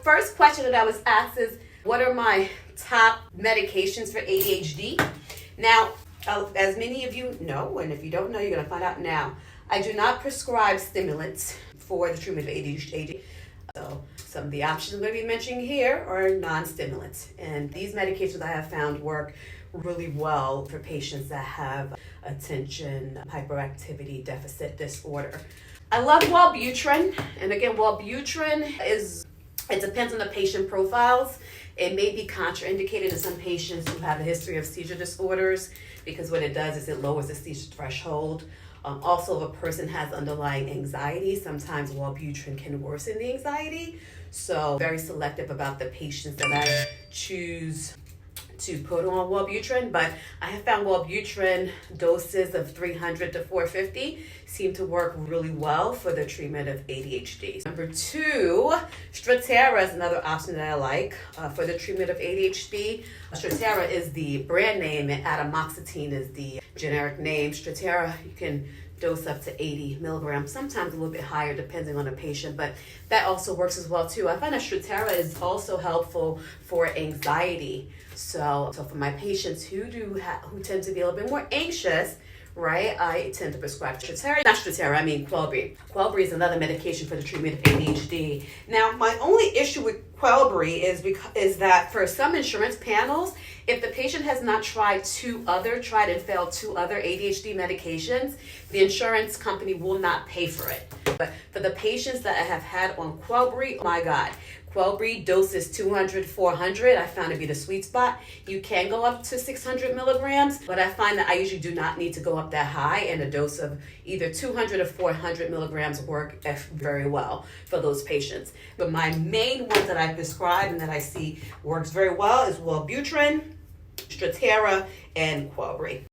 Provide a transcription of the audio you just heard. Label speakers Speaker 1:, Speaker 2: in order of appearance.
Speaker 1: first question that I was asked is, what are my top medications for ADHD? Now, as many of you know, and if you don't know, you're going to find out now, I do not prescribe stimulants for the treatment of ADHD. So some of the options I'm going to be mentioning here are non-stimulants. And these medications I have found work really well for patients that have attention hyperactivity deficit disorder. I love Wellbutrin. And again, Wellbutrin it depends on the patient profiles. It may be contraindicated in some patients who have a history of seizure disorders because what it does is it lowers the seizure threshold. Also, if a person has underlying anxiety, sometimes Wellbutrin can worsen the anxiety. So very selective about the patients that I choose to put on Wellbutrin, but I have found Wellbutrin doses of 300 to 450 seem to work really well for the treatment of ADHD. Number 2, Strattera is another option that I like for the treatment of ADHD. Strattera is the brand name and atomoxetine is the generic name. Strattera, you can dose up to 80 milligrams, sometimes a little bit higher depending on the patient, but that also works as well too. I find that Strattera is also helpful for anxiety. So for my patients who tend to be a little bit more anxious, right, I tend to prescribe Strattera. Not Strattera, I mean Quellbri. Quellbri is another medication for the treatment of ADHD. Now, my only issue with Quellbri is that for some insurance panels, if the patient has not tried and failed 2 other ADHD medications, the insurance company will not pay for it. But for the patients that I have had on Quellbri, oh my God, Quellbri doses 200, 400. I found it to be the sweet spot. You can go up to 600 milligrams, but I find that I usually do not need to go up that high, and a dose of either 200 or 400 milligrams work very well for those patients. But my main ones that I prescribe and that I see works very well is Wellbutrin, Strattera, and Quellbri.